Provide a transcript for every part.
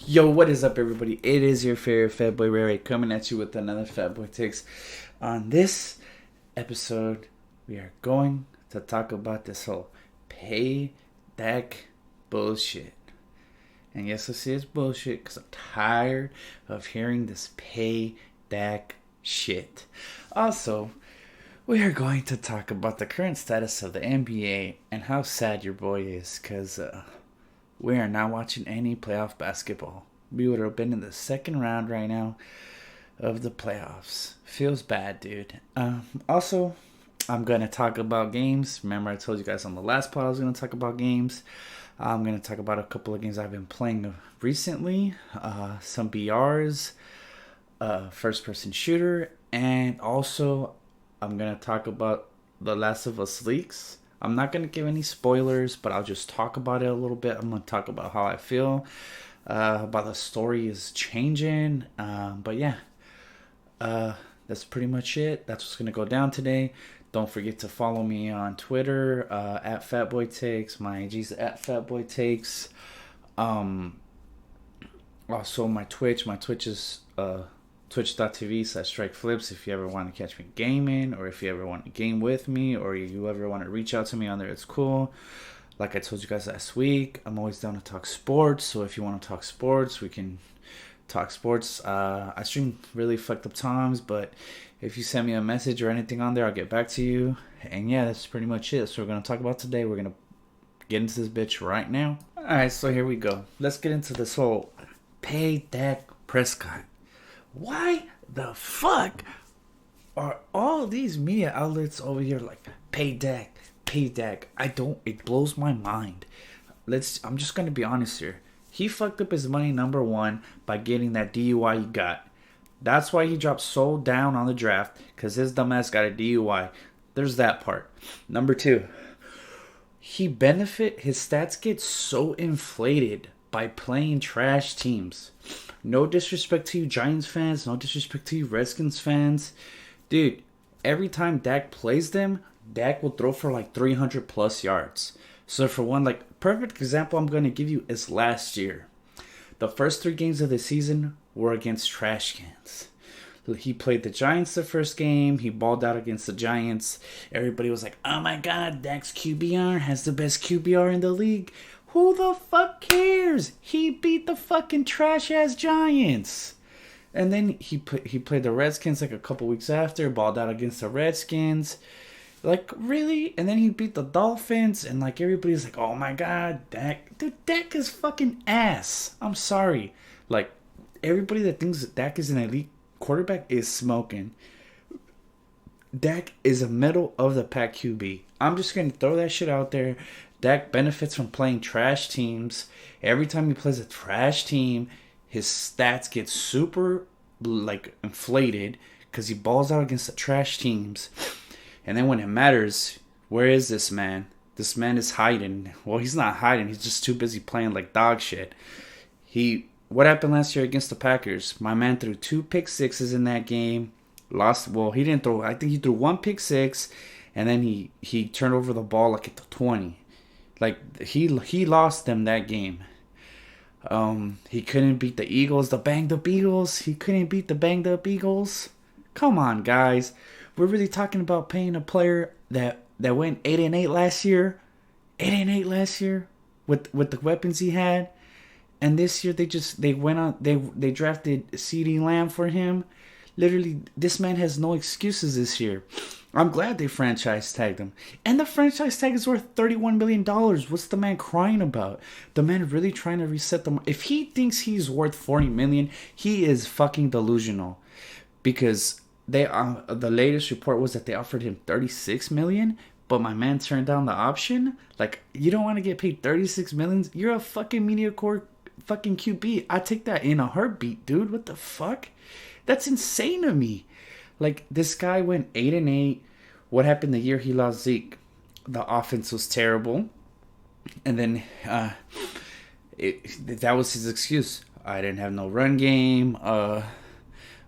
Yo, what is up, everybody? It is your favorite Fat Boy Ray Ray coming at you with another Fat Boy Takes. On this episode, we are going to talk about this whole Pay Dak bullshit. And yes, I say it's bullshit because I'm tired of hearing this Pay Dak shit. Also, we are going to talk about the current status of the NBA and how sad your boy is because we are not watching any playoff basketball. We would have been in the second round right now of the playoffs. Feels bad, dude. Also, I'm going to talk about games. Remember, I told you guys on the last pod I was going to talk about games. I'm going to talk about a couple of games I've been playing recently. Some BRs, first-person shooter, and also I'm going to talk about The Last of Us leaks. I'm not going to give any spoilers, but I'll just talk about it a little bit. I'm going to talk about how I feel, about the story is changing. But yeah, that's pretty much it. That's what's going to go down today. Don't forget to follow me on Twitter, at FatBoyTakes. My IG's at FatBoyTakes. Also, my Twitch. My Twitch is twitch.tv/strikeflips if you ever want to catch me gaming, or if you ever want to game with me, or you ever want to reach out to me on there, it's cool. Like I told you guys last week, I'm always down to talk sports, so if you want to talk sports, we can talk sports. I stream really fucked up times, but if you send me a message or anything on there, I'll get back to you. And yeah, that's pretty much it. So we're going to talk about today. We're going to get into this bitch right now. Alright, so here we go. Let's get into this whole Pay Dak Prescott. Why the fuck are all these media outlets over here like Pay Dak, Pay Dak? It blows my mind. I'm just gonna be honest here. He fucked up his money, number one, by getting that DUI he got. That's why he dropped so down on the draft, because his dumbass got a DUI. There's that part. Number two, his stats get so inflated by playing trash teams. No disrespect to you Giants fans, no disrespect to you Redskins fans. Dude, every time Dak plays them, Dak will throw for like 300 plus yards. So for one, like, perfect example I'm going to give you is last year. The first 3 games of the season were against trash cans. He played the Giants the first game. He balled out against the Giants. Everybody was like, oh my god, Dak's QBR has the best QBR in the league. Who the fuck cares? He beat the fucking trash-ass Giants. And then he played the Redskins like a couple weeks after, balled out against the Redskins. Like, really? And then he beat the Dolphins, and like everybody's like, oh my god, Dak. Dude, Dak is fucking ass. I'm sorry. Like, everybody that thinks that Dak is an elite quarterback is smoking. Dak is a middle of the pack QB. I'm just going to throw that shit out there. Dak benefits from playing trash teams. Every time he plays a trash team, his stats get super like inflated because he balls out against the trash teams. And then when it matters, where is this man? This man is hiding. Well, he's not hiding. He's just too busy playing like dog shit. What happened last year against the Packers? My man threw 2 pick sixes in that game. Lost. Well, he didn't throw. I think he threw 1 pick six, and then he turned over the ball like at the 20. Like, he lost them that game. He couldn't beat the Eagles, the banged up Eagles. He couldn't beat the banged up Eagles. Come on, guys. We're really talking about paying a player that went 8-8 last year. 8-8 last year with the weapons he had. And this year they drafted CeeDee Lamb for him. Literally, this man has no excuses this year. I'm glad they franchise tagged him. And the franchise tag is worth $31 million. What's the man crying about? The man really trying to reset the market. If he thinks he's worth $40 million, he is fucking delusional. Because the latest report was that they offered him $36 million, but my man turned down the option. Like, you don't want to get paid $36 million? You're a fucking mediocre fucking QB. I take that in a heartbeat, dude. What the fuck? That's insane to me. Like, this guy went 8-8. What happened the year he lost Zeke? The offense was terrible. And then that was his excuse. I didn't have no run game.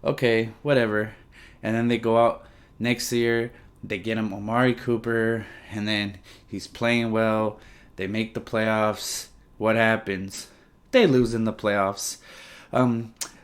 Okay, whatever. And then they go out next year. They get him Amari Cooper. And then he's playing well. They make the playoffs. What happens? they lose in the playoffs.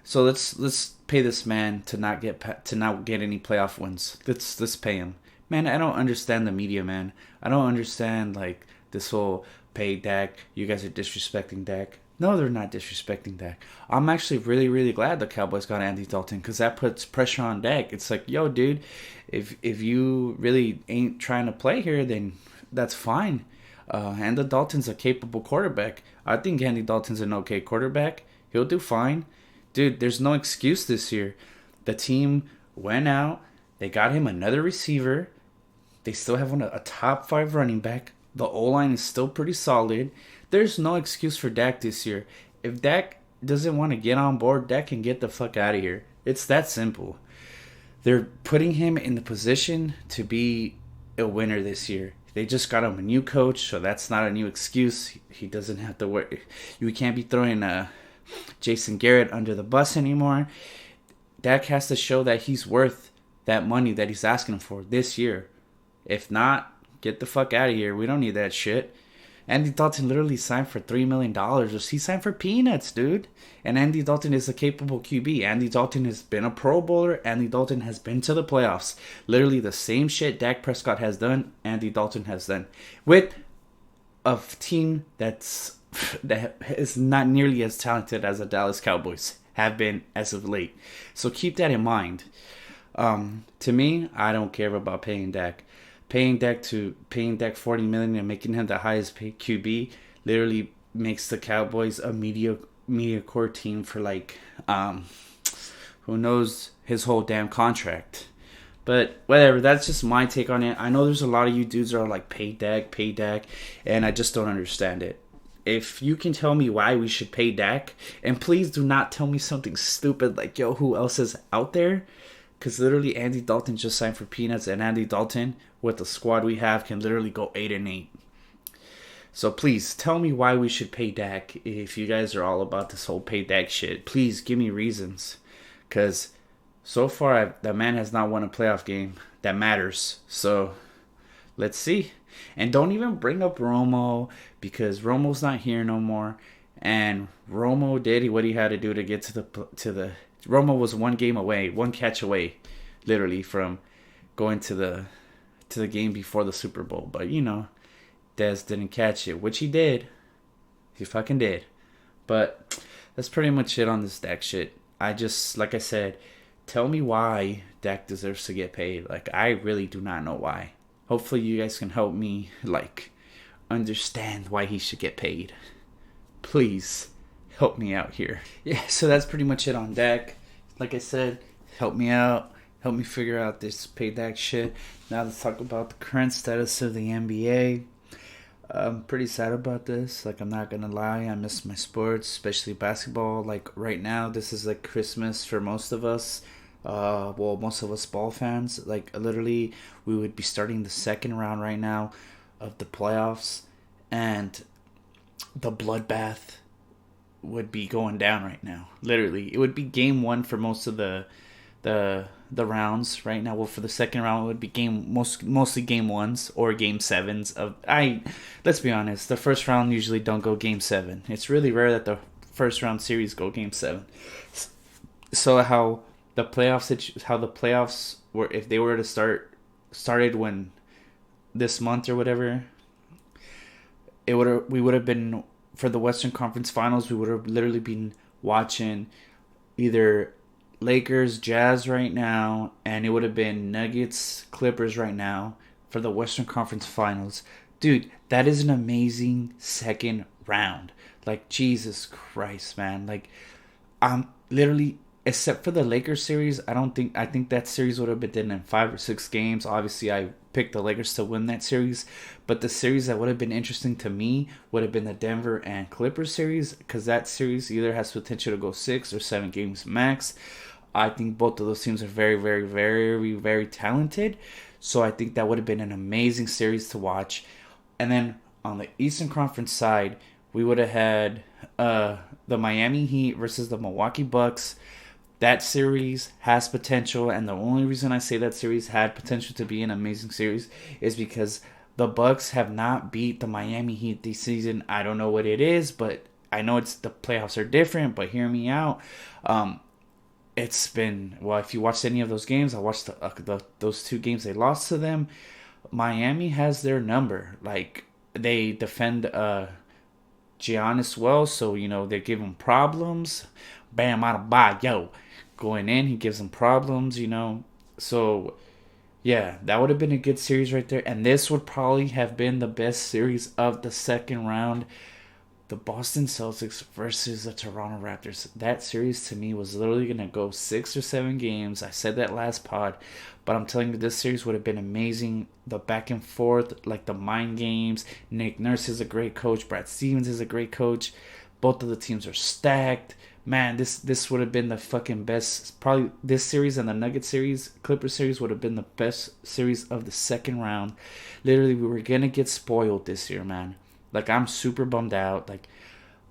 So let's pay this man to not get any playoff wins. Let's pay him, man. I don't understand the media, man. I don't understand like this whole pay Dak. You guys are disrespecting Dak. No, they're not disrespecting Dak. I'm actually really, really glad the Cowboys got Andy Dalton because that puts pressure on Dak. It's like, yo, dude, if you really ain't trying to play here, then that's fine. Andy Dalton's a capable quarterback. I think Andy Dalton's an okay quarterback. He'll do fine. Dude, there's no excuse this year. The team went out. They got him another receiver. They still have a top 5 running back. The O-line is still pretty solid. There's no excuse for Dak this year. If Dak doesn't want to get on board, Dak can get the fuck out of here. It's that simple. They're putting him in the position to be a winner this year. They just got him a new coach, so that's not a new excuse. He doesn't have to work. You can't be throwing Jason Garrett under the bus anymore. Dak has to show that he's worth that money that he's asking for this year. If not, get the fuck out of here. We don't need that shit. Andy Dalton literally signed for $3 million. He signed for peanuts, dude. And Andy Dalton is a capable QB. Andy Dalton has been a Pro Bowler. Andy Dalton has been to the playoffs. Literally the same shit Dak Prescott has done, Andy Dalton has done. With a team that is not nearly as talented as the Dallas Cowboys have been as of late. So keep that in mind. To me, I don't care about paying Dak. Paying Dak $40 million and making him the highest paid QB literally makes the Cowboys a mediocre team for like who knows his whole damn contract. But whatever, that's just my take on it. I know there's a lot of you dudes that are like pay Dak, and I just don't understand it. If you can tell me why we should pay Dak, and please do not tell me something stupid like, yo, who else is out there? Because literally Andy Dalton just signed for peanuts, and Andy Dalton, with the squad we have, can literally go 8-8. So please tell me why we should pay Dak. If you guys are all about this whole pay Dak shit, please give me reasons. Because so far, the man has not won a playoff game that matters. So let's see. And don't even bring up Romo, because Romo's not here no more. And Romo did what he had to do to get to the. Romo was one catch away, literally, from going to the game before the Super Bowl. But you know, Dez didn't catch it, which he did. He fucking did. But that's pretty much it on this Dak shit. I just, like I said, tell me why Dak deserves to get paid. Like, I really do not know why. Hopefully you guys can help me, like, understand why he should get paid. Please help me out here. Yeah, so that's pretty much it on Dak. Like I said, help me out. Help me figure out this pay Dak shit. Now let's talk about the current status of the NBA. I'm pretty sad about this. Like, I'm not gonna lie, I miss my sports, especially basketball. Like, right now, this is like Christmas for most of us. Most of us ball fans. Like, literally, we would be starting the second round right now of the playoffs, and the bloodbath would be going down right now. Literally, it would be game one for most of the rounds right now. Well, for the second round, it would be mostly game ones or game sevens. Let's be honest, the first round usually don't go game 7. It's really rare that the first round series go game 7. So how the playoffs were, if they were to started when this month or whatever, we would have been, for the Western Conference Finals, we would have literally been watching either Lakers, Jazz right now, and it would have been Nuggets, Clippers right now for the Western Conference Finals. Dude, that is an amazing second round. Like, Jesus Christ, man. Like, I'm literally, except for the Lakers series, I think that series would have been done in 5 or 6 games. Obviously, I picked the Lakers to win that series, but the series that would have been interesting to me would have been the Denver and Clippers series, because that series either has potential to go 6 or 7 games max. I think both of those teams are very, very, very, very talented. So I think that would have been an amazing series to watch. And then on the Eastern Conference side, we would have had the Miami Heat versus the Milwaukee Bucks. That series has potential, and the only reason I say that series had potential to be an amazing series is because the Bucks have not beat the Miami Heat this season. I don't know what it is, but I know it's the playoffs are different, but hear me out. Um, it's been, well, if you watched any of those games, I watched those two games they lost to them. Miami has their number. Like, they defend Giannis well, so they give him problems. Bam, out of yo, going in, he gives him problems. So yeah, that would have been a good series right there, and this would probably have been the best series of the second round. The Boston Celtics versus the Toronto Raptors. That series to me was literally gonna go 6 or 7 games. I said that last pod, but I'm telling you, this series would have been amazing. The back and forth, like the mind games. Nick Nurse is a great coach. Brad Stevens is a great coach. Both of the teams are stacked. Man, this would have been the fucking best. Probably this series and the Nugget series, Clippers series would have been the best series of the second round. Literally, we were gonna get spoiled this year, man. Like, I'm super bummed out. Like,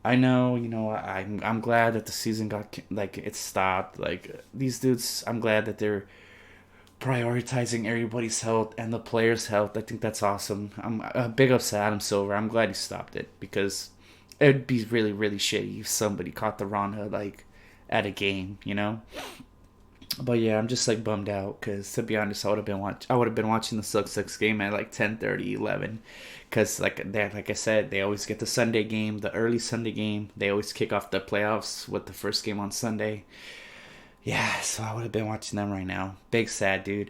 I know, I'm glad that the season got, like, it stopped. Like, these dudes, I'm glad that they're prioritizing everybody's health and the players' health. I think that's awesome. I'm a big upset Adam Silver. I'm glad he stopped it, because it'd be really, really shitty if somebody caught the Rona, like, at a game. But yeah, I'm just like bummed out, because to be honest, I would have been watching the Celtics game at like 10:30, 11, because like I said, they always get the Sunday game, the early Sunday game. They always kick off the playoffs with the first game on Sunday. Yeah, so I would have been watching them right now. Big sad, dude.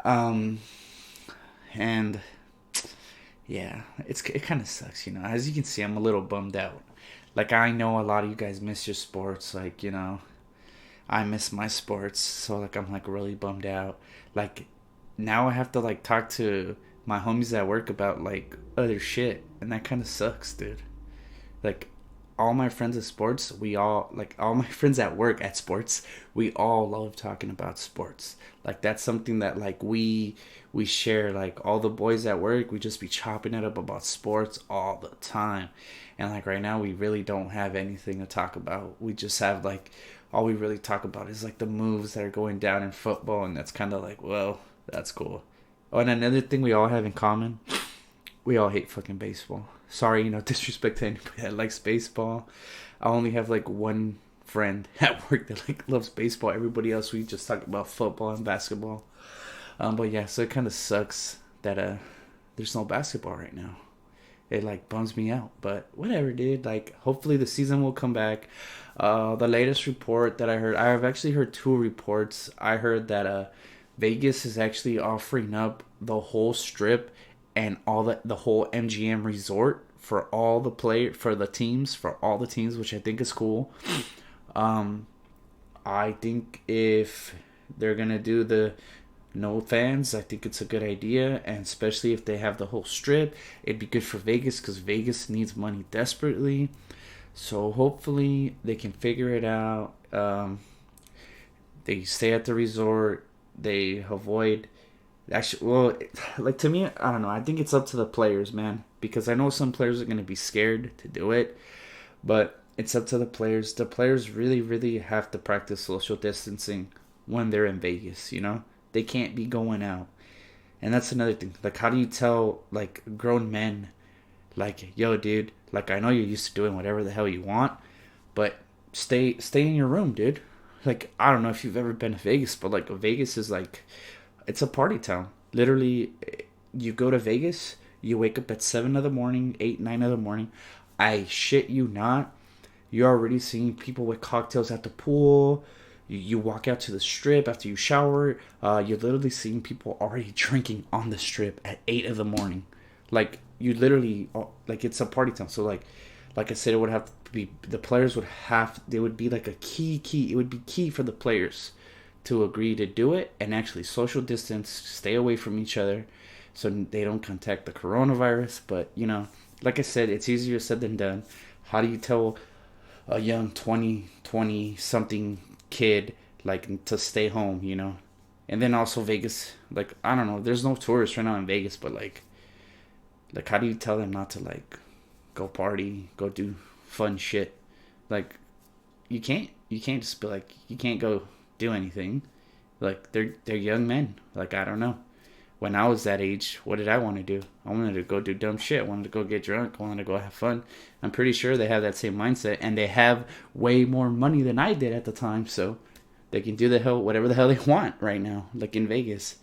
Um, and yeah, it kind of sucks. As you can see, I'm a little bummed out. Like, I know a lot of you guys miss your sports, like, I miss my sports, so like I'm like really bummed out. Like, now I have to like talk to my homies at work about like other shit, and that kind of sucks, dude. Like, all my friends at sports, we all like all my friends at work at sports, we all love talking about sports. Like, that's something that like we share. Like, all the boys at work, we just be chopping it up about sports all the time. And like right now, we really don't have anything to talk about. We just have like all we really talk about is like the moves that are going down in football, and that's kind of like, well, that's cool. Oh, and another thing we all have in common, we all hate fucking baseball. Sorry, disrespect to anybody that likes baseball. I only have like one friend at work that like loves baseball. Everybody else, we just talk about football and basketball. But yeah, so it kind of sucks that there's no basketball right now. It like bums me out, but whatever, dude. Like, hopefully the season will come back. The latest report that I heard, I've actually heard two reports. I heard that Vegas is actually offering up the whole strip and all the whole MGM resort for all the for all the teams, which I think is cool. I think if they're gonna do the no fans, I think it's a good idea, and especially if they have the whole strip, it'd be good for Vegas, because Vegas needs money desperately. So hopefully they can figure it out. They stay at the resort. They avoid. Actually, well, like, to me, I don't know. I think it's up to the players, man, because I know some players are gonna be scared to do it, but it's up to the players. The players really, really have to practice social distancing when they're in Vegas. They can't be going out. And that's another thing. Like, how do you tell, like, grown men, like, yo, dude, like, I know you're used to doing whatever the hell you want, but stay in your room, dude. Like, I don't know if you've ever been to Vegas, but, like, Vegas is, like, it's a party town. Literally, you go to Vegas, you wake up at 7 in the morning, 8, 9 in the morning. I shit you not. You're already seeing people with cocktails at the pool. You walk out to the strip after you shower. You're literally seeing people already drinking on the strip at 8 in the morning. Like, you literally, like, it's a party town. So like I said, it would have to be, the players would have, they would be like a key. It would be key for the players to agree to do it and actually social distance, stay away from each other, so they don't contact the coronavirus. But like I said, it's easier said than done. How do you tell a young 20 something kid like to stay home? And then also Vegas, like, I don't know, there's no tourists right now in Vegas, but like how do you tell them not to like go party, go do fun shit? Like, you can't just be like, you can't go do anything. Like, they're young men. Like, I don't know. when I was that age, what did I want to do? I wanted to go do dumb shit. I wanted to go get drunk. I wanted to go have fun. I'm pretty sure they have that same mindset, and they have way more money than I did at the time, so they can do whatever the hell they want right now, like in Vegas.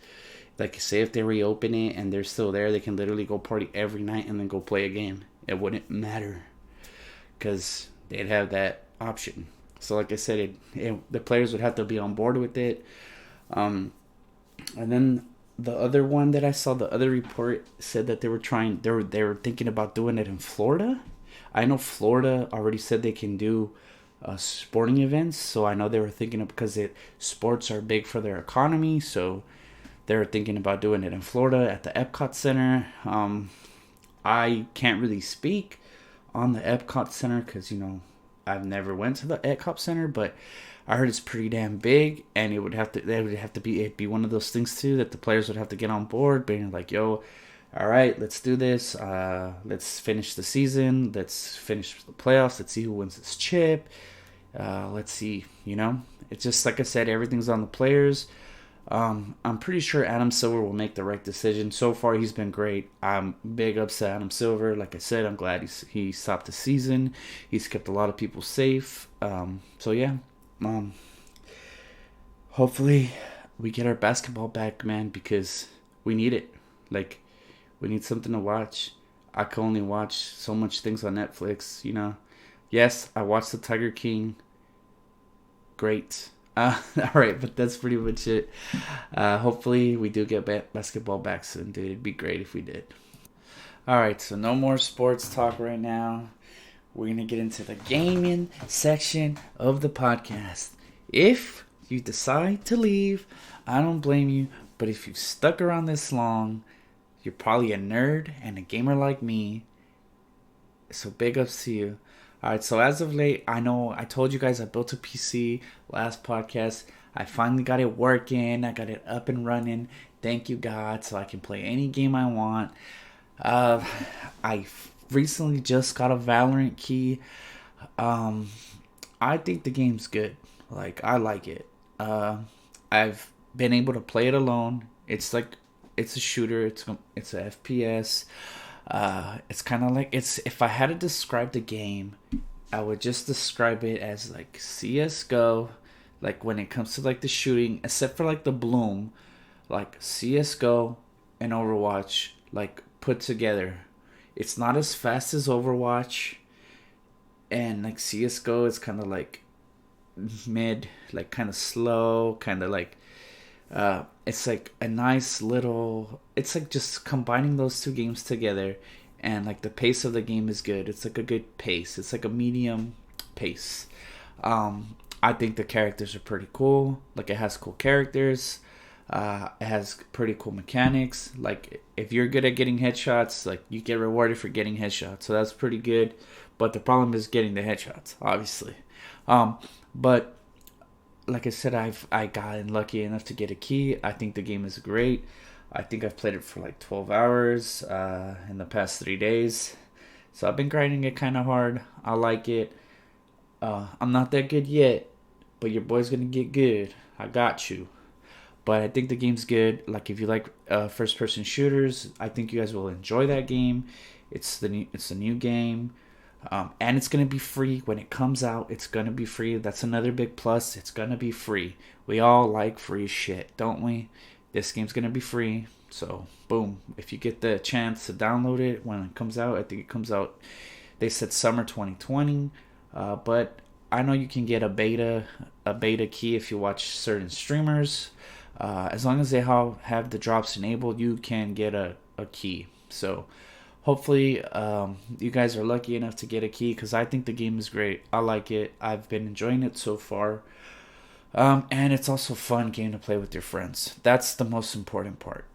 Like, say if they reopen it and they're still there, they can literally go party every night and then go play a game. It wouldn't matter because they'd have that option. So, like I said, the players would have to be on board with it. And then the other one that I saw, the other report said that they were thinking about doing it in Florida. I know Florida already said they can do sporting events, so I know they were thinking of, because sports are big for their economy, so they were thinking about doing it in Florida at the Epcot Center. I can't really speak on the Epcot Center because, I've never went to the Epcot Center, but I heard it's pretty damn big, and it'd be one of those things too that the players would have to get on board, being like, yo, all right, let's do this. Let's finish the season. Let's finish the playoffs. Let's see who wins this chip. Let's see, it's just like I said, everything's on the players. I'm pretty sure Adam Silver will make the right decision. So far, he's been great. I'm big ups to Adam Silver. Like I said, I'm glad he stopped the season. He's kept a lot of people safe. So yeah, hopefully we get our basketball back, man, because we need it. Like, we need something to watch. I can only watch so much things on Netflix, Yes, I watched The Tiger King. Great. All right, but that's pretty much it. Hopefully we do get basketball back soon, dude. It'd be great if we did. All right, so no more sports talk right now. We're going to get into the gaming section of the podcast. If you decide to leave, I don't blame you. But if you've stuck around this long, you're probably a nerd and a gamer like me. So big ups to you. Alright, so as of late, I know I told you guys I built a PC last podcast. I finally got it working. I got it up and running. Thank you, God, so I can play any game I want. I recently just got a Valorant key. I think the game's good. Like, I like it. I've been able to play it alone. It's a shooter. It's a FPS. It's kind of like, if I had to describe the game, I would just describe it as like CSGO, like when it comes to like the shooting, except for like the bloom, like CSGO and Overwatch, like put together. It's not as fast as Overwatch, and like CSGO is kind of like mid, like kind of slow, kind of like it's like a nice little, it's like just combining those two games together, and like the pace of the game is good. It's like a good pace. It's like a medium pace. I think the characters are pretty cool. Like, it has cool characters. It has pretty cool mechanics. Like, if you're good at getting headshots, like, you get rewarded for getting headshots, so that's pretty good. But the problem is getting the headshots, obviously. But like I said, I got lucky enough to get a key. I think the game is great. I think I've played it for like 12 hours in the past 3 days. So I've been grinding it kind of hard. I like it. I'm not that good yet, but your boy's gonna get good. I got you. But I think the game's good. Like, if you like first-person shooters, I think you guys will enjoy that game. It's the new game. And it's going to be free when it comes out. It's going to be free. That's another big plus. It's going to be free. We all like free shit, don't we? This game's going to be free. So, boom. If you get the chance to download it when it comes out, I think it comes out, they said summer 2020. But I know you can get a beta key if you watch certain streamers. As long as they have the drops enabled, you can get a key. So, hopefully, you guys are lucky enough to get a key, because I think the game is great. I like it. I've been enjoying it so far. And it's also a fun game to play with your friends. That's the most important part,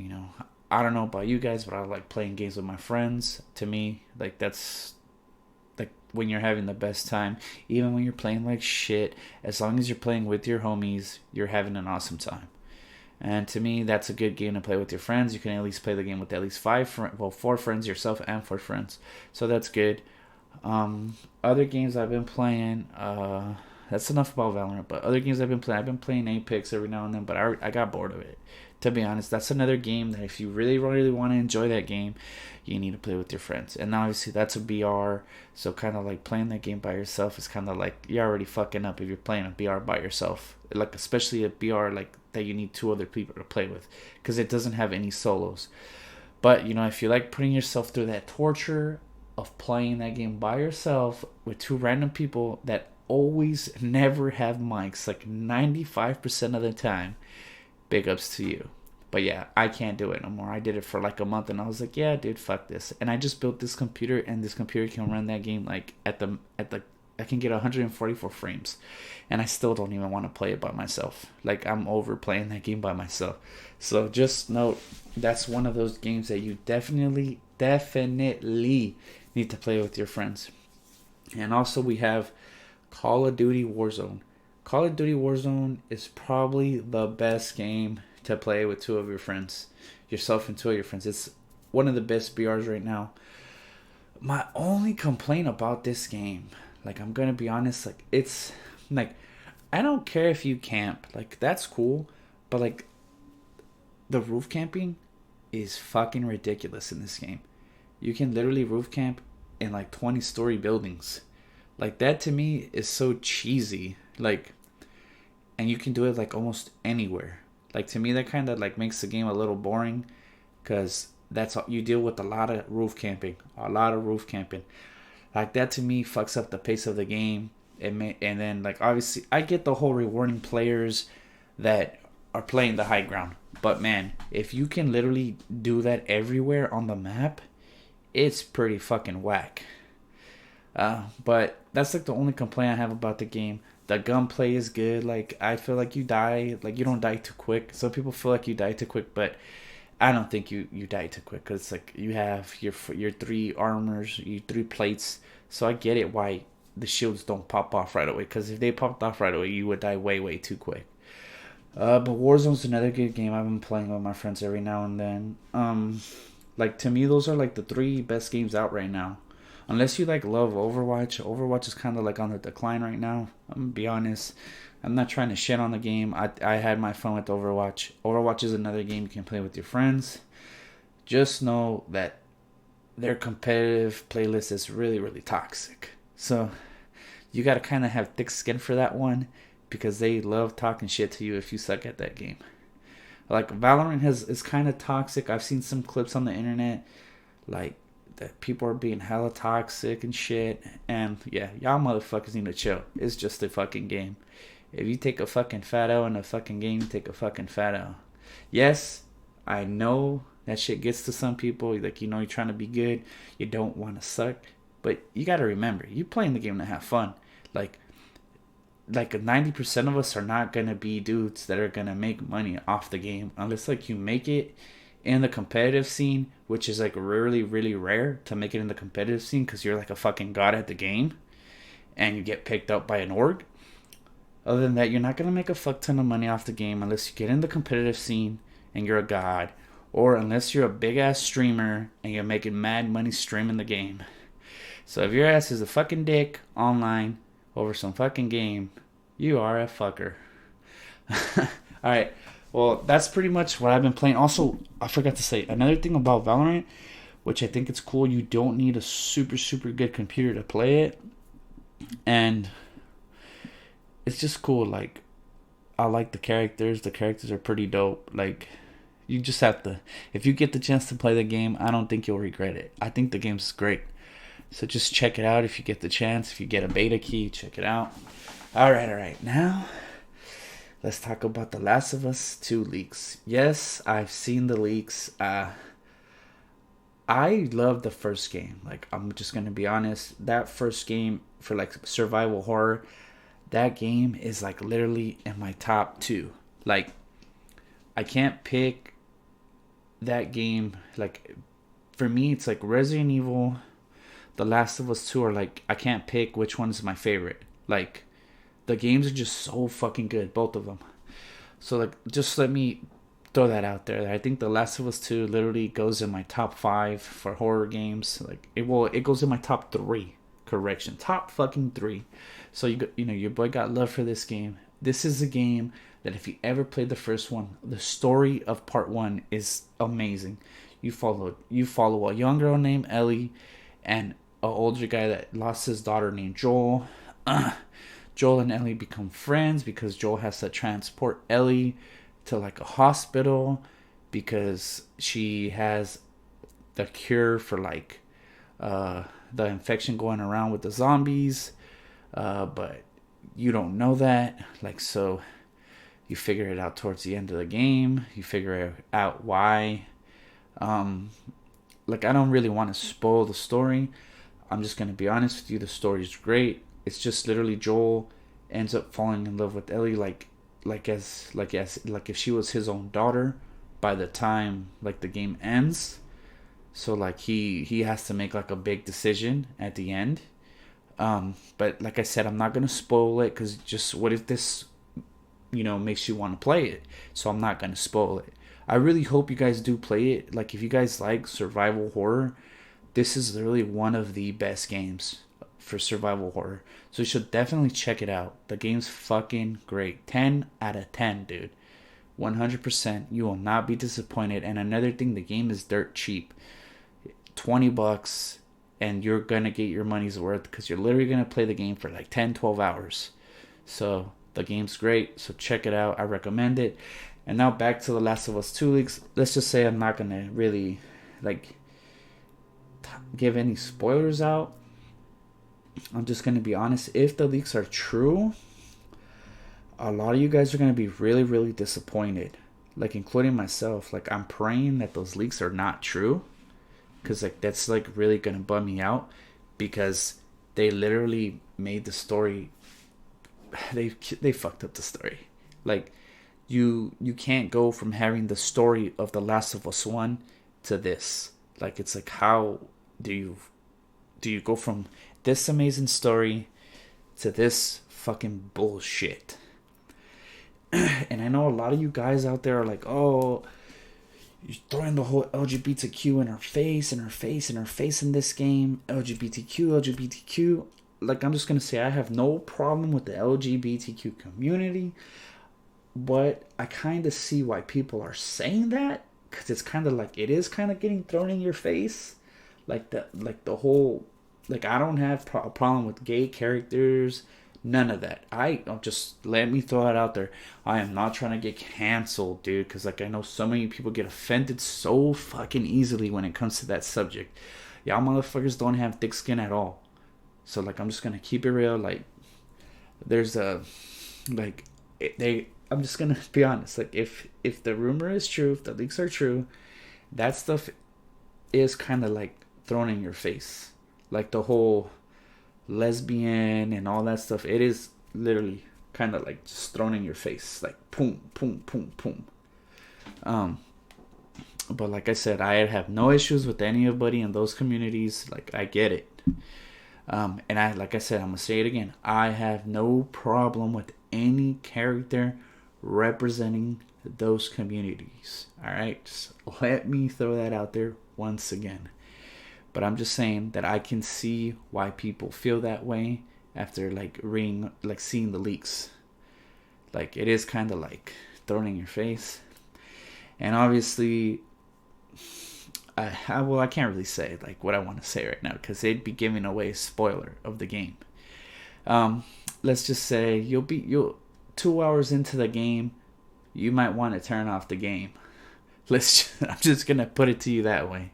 I don't know about you guys, but I like playing games with my friends. To me, like, that's like when you're having the best time. Even when you're playing like shit, as long as you're playing with your homies, you're having an awesome time. And to me, that's a good game to play with your friends. You can at least play the game with at least 4 friends, yourself and 4 friends. So that's good. Other games I've been playing, that's enough about Valorant. But other games I've been playing Apex every now and then, but I got bored of it. To be honest, that's another game that if you really, really want to enjoy that game, you need to play with your friends. And obviously, that's a BR. So, kind of like playing that game by yourself is kind of like you're already fucking up if you're playing a BR by yourself. Like, especially a BR like that you need two other people to play with because it doesn't have any solos. But, if you like putting yourself through that torture of playing that game by yourself with two random people that always never have mics, like 95% of the time, big ups to you. But yeah, I can't do it no more. I did it for like a month and I was like, yeah, dude, fuck this. And I just built this computer and this computer can run that game like at the I can get 144 frames. And I still don't even want to play it by myself. Like I'm over playing that game by myself. So just note that's one of those games that you definitely need to play with your friends. And also we have Call of Duty Warzone. Call of Duty Warzone is probably the best game to play with two of your friends. Yourself and two of your friends. It's one of the best BRs right now. My only complaint about this game, like I'm gonna be honest, like it's like I don't care if you camp. Like that's cool. But like the roof camping is fucking ridiculous in this game. You can literally roof camp in like 20-story buildings. Like that to me is so cheesy. Like, and you can do it like almost anywhere. Like to me that kind of like makes the game a little boring because that's all, you deal with a lot of roof camping. Like that to me fucks up the pace of the game. And then like obviously I get the whole rewarding players that are playing the high ground. But man, if you can literally do that everywhere on the map, it's pretty fucking whack. But that's like the only complaint I have about the game. The gunplay is good. Like I feel like you don't die too quick. Some people feel like you die too quick, but I don't think you die too quick because it's like you have your three armors, your three plates. So I get it why the shields don't pop off right away. Because if they popped off right away, you would die way too quick. But Warzone's another good game. I've been playing with my friends every now and then. Like to me, those are like the three best games out right now. Unless you like love Overwatch. Overwatch is kind of like on the decline right now. I'm gonna be honest. I'm not trying to shit on the game. I had my fun with Overwatch. Overwatch is another game you can play with your friends. Just know that their competitive playlist is really toxic. So you gotta kind of have thick skin for that one because they love talking shit to you if you suck at that game. Like Valorant is kind of toxic. I've seen some clips on the internet, like that people are being hella toxic and shit. And yeah, y'all motherfuckers need to chill. It's just a fucking game. If you take a fucking fat L in a fucking game, you take a fucking fat L. Yes, I know that shit gets to some people. Like, you're trying to be good. You don't want to suck. But you got to remember, you playing the game to have fun. Like 90% of us are not going to be dudes that are going to make money off the game. Unless, like, you make it in the competitive scene, which is, like, really rare to make it in the competitive scene because you're, like, a fucking god at the game. And you get picked up by an org. Other than that, you're not going to make a fuck ton of money off the game unless you get in the competitive scene and you're a god. Or unless you're a big-ass streamer and you're making mad money streaming the game. So if your ass is a fucking dick online over some fucking game, you are a fucker. Alright, well, that's pretty much what I've been playing. Also, I forgot to say, another thing about Valorant, which I think it's cool, you don't need a super good computer to play it. And it's just cool. Like, I like the characters. The characters are pretty dope. Like, you just have to, if you get the chance to play the game, I don't think you'll regret it. I think the game's great. So just check it out if you get the chance. If you get a beta key, check it out. Alright. Now, let's talk about The Last of Us 2 leaks. Yes, I've seen the leaks. I love the first game. Like, I'm just going to be honest. That first game for, like, survival horror, that game is, like, literally in my top 2. Like, I can't pick that game. Like, for me, it's like Resident Evil, The Last of Us 2 are like, I can't pick which one is my favorite. Like, the games are just so fucking good, both of them. So, like, just let me throw that out there. I think The Last of Us 2 literally goes in my top 5 for horror games. Like, it goes in my top 3 Correction, top fucking 3. So your boy got love for this game. This is a game that if you ever played the first one, the story of part 1 is amazing. You follow a young girl named Ellie and an older guy that lost his daughter named Joel. Joel and Ellie become friends because Joel has to transport Ellie to like a hospital because she has the cure for like the infection going around with the zombies, but you don't know that. Like, so you figure it out towards the end of the game. You figure out why. Like, I don't really want to spoil the story. I'm just gonna be honest with you. The story's great. It's just literally Joel ends up falling in love with Ellie, like if she was his own daughter by the time like the game ends. So like he has to make like a big decision at the end. But like I said, I'm not gonna spoil it because just what if this, makes you want to play it? So I'm not gonna spoil it. I really hope you guys do play it. Like if you guys like survival horror, this is literally one of the best games for survival horror. So you should definitely check it out. The game's fucking great. 10 out of 10, dude. 100%. You will not be disappointed. And another thing, the game is dirt cheap. $20 and you're gonna get your money's worth because you're literally gonna play the game for like 10-12 hours. So the game's great, so check it out. I recommend it. And now back to The Last of Us 2 leaks. Let's just say I'm not gonna really like give any spoilers out. I'm just gonna be honest. If the leaks are true, a lot of you guys are gonna be really, really disappointed, like including myself. Like I'm praying that those leaks are not true, because like that's like really gonna bum me out, because they literally made the story, they fucked up the story. Like you can't go from having the story of The Last of Us 1 to this. Like it's like, how do you go from this amazing story to this fucking bullshit? And I know a lot of you guys out there are like, oh, you're throwing the whole LGBTQ in our face in this game. LGBTQ. Like, I'm just going to say I have no problem with the LGBTQ community. But I kind of see why people are saying that. Because it's kind of like, it is kind of getting thrown in your face. Like the whole, like, I don't have a problem with gay characters. None of that. Just let me throw that out there. I am not trying to get canceled, dude. Because, like, I know so many people get offended so fucking easily when it comes to that subject. Y'all motherfuckers don't have thick skin at all. So, like, I'm just going to keep it real. Like, there's a, like, I'm just going to be honest. Like, if the rumor is true, if the leaks are true, that stuff is kind of, like, thrown in your face. Like, the whole lesbian and all that stuff, it is literally kind of like just thrown in your face, like boom, boom, boom, boom. But like I said, I have no issues with anybody in those communities. Like, I get it. And like I said, I'm gonna say it again. I have no problem with any character representing those communities. All right, just let me throw that out there once again. But I'm just saying that I can see why people feel that way after seeing the leaks. Like, it is kind of like thrown in your face. And obviously, I can't really say like what I want to say right now, because it'd be giving away a spoiler of the game. Let's just say you'll 2 hours into the game, you might want to turn off the game. I'm just gonna put it to you that way.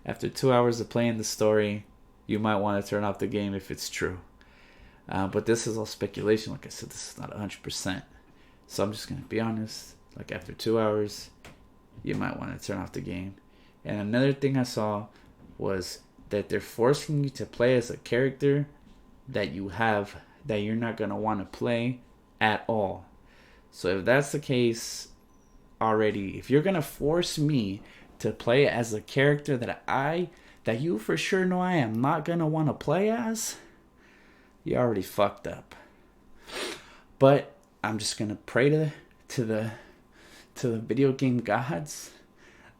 After 2 hours of playing the story, you might want to turn off the game if it's true. But this is all speculation. Like I said, this is not 100%. So I'm just going to be honest. Like, after 2 hours, you might want to turn off the game. And another thing I saw was that they're forcing you to play as a character that you're not going to want to play at all. So if that's the case already, if you're going to force me to play as a character that you for sure know I am not gonna want to play as, you already fucked up. But I'm just gonna pray to the video game gods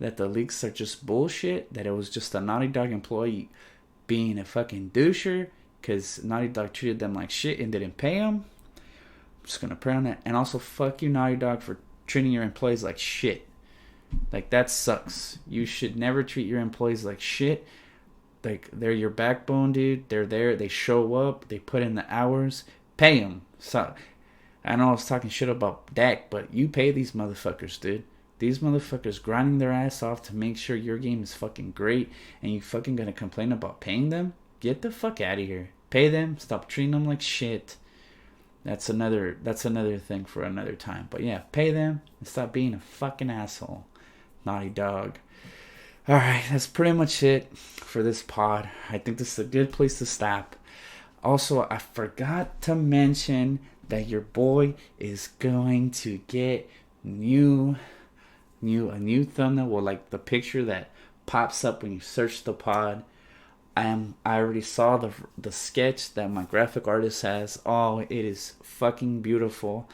that the leaks are just bullshit, that it was just a Naughty Dog employee being a fucking doucher because Naughty Dog treated them like shit and didn't pay them. I'm just gonna pray on that. And also, fuck you, Naughty Dog, for treating your employees like shit. Like, that sucks. You should never treat your employees like shit. Like, they're your backbone, dude. They're there. They show up. They put in the hours. Pay them. So, I know I was talking shit about Dak, but you pay these motherfuckers, dude. These motherfuckers grinding their ass off to make sure your game is fucking great, and you fucking gonna complain about paying them? Get the fuck out of here. Pay them. Stop treating them like shit. That's another thing for another time. But yeah, pay them and stop being a fucking asshole. Naughty Dog. Alright, that's pretty much it for this pod. I think this is a good place to stop. Also, I forgot to mention that your boy is going to get a new thumbnail. Well, like the picture that pops up when you search the pod. I already saw the sketch that my graphic artist has. Oh, it is fucking beautiful.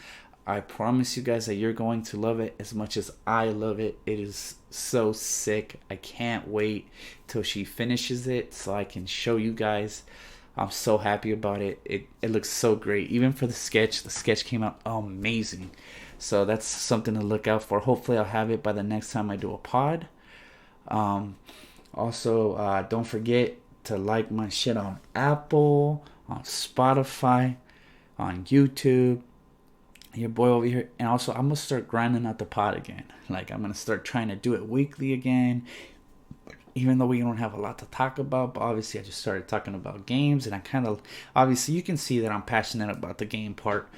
I promise you guys that you're going to love it as much as I love it. It is so sick. I can't wait till she finishes it so I can show you guys. I'm so happy about it. It looks so great. Even for the sketch came out amazing. So that's something to look out for. Hopefully I'll have it by the next time I do a pod. Also, don't forget to like my shit on Apple, on Spotify, on YouTube. Your boy over here. And also, I'm going to start grinding out the pod again. Like, I'm going to start trying to do it weekly again. Even though we don't have a lot to talk about. But obviously, I just started talking about games. And I kind of... Obviously, you can see that I'm passionate about the game part.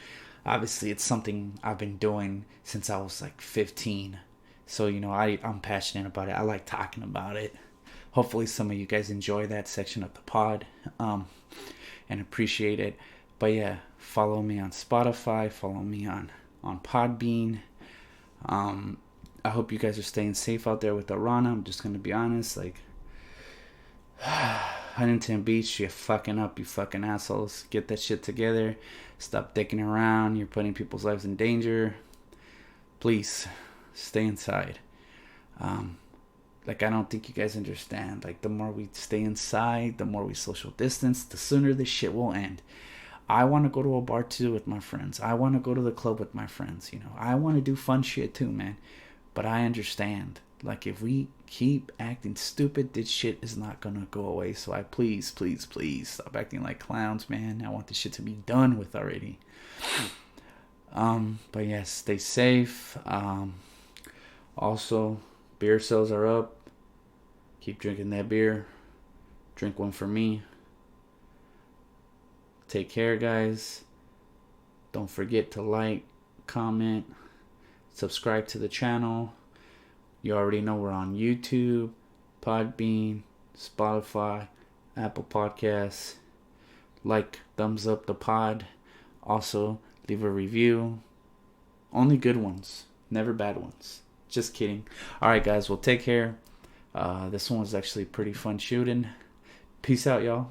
Obviously, it's something I've been doing since I was like 15. So, you know, I'm passionate about it. I like talking about it. Hopefully, some of you guys enjoy that section of the pod. And appreciate it. But yeah, follow me on Spotify. Follow me on Podbean. I hope you guys are staying safe out there with the Rana. I'm just going to be honest. Like, Huntington Beach, you're fucking up, you fucking assholes. Get that shit together. Stop dicking around. You're putting people's lives in danger. Please, stay inside. Like, I don't think you guys understand. Like, the more we stay inside, the more we social distance, the sooner this shit will end. I want to go to a bar too with my friends. I want to go to the club with my friends, you know. I want to do fun shit too, man. But I understand. Like, if we keep acting stupid, this shit is not going to go away. So please stop acting like clowns, man. I want this shit to be done with already. But yes, stay safe. Also, beer sales are up. Keep drinking that beer. Drink one for me. Take care, guys. Don't forget to like, comment, subscribe to the channel. You already know we're on YouTube, Podbean, Spotify, Apple Podcasts. Like, thumbs up the pod. Also, leave a review. Only good ones, never bad ones. Just kidding. Alright, guys, well, take care. This one was actually pretty fun shooting. Peace out, y'all.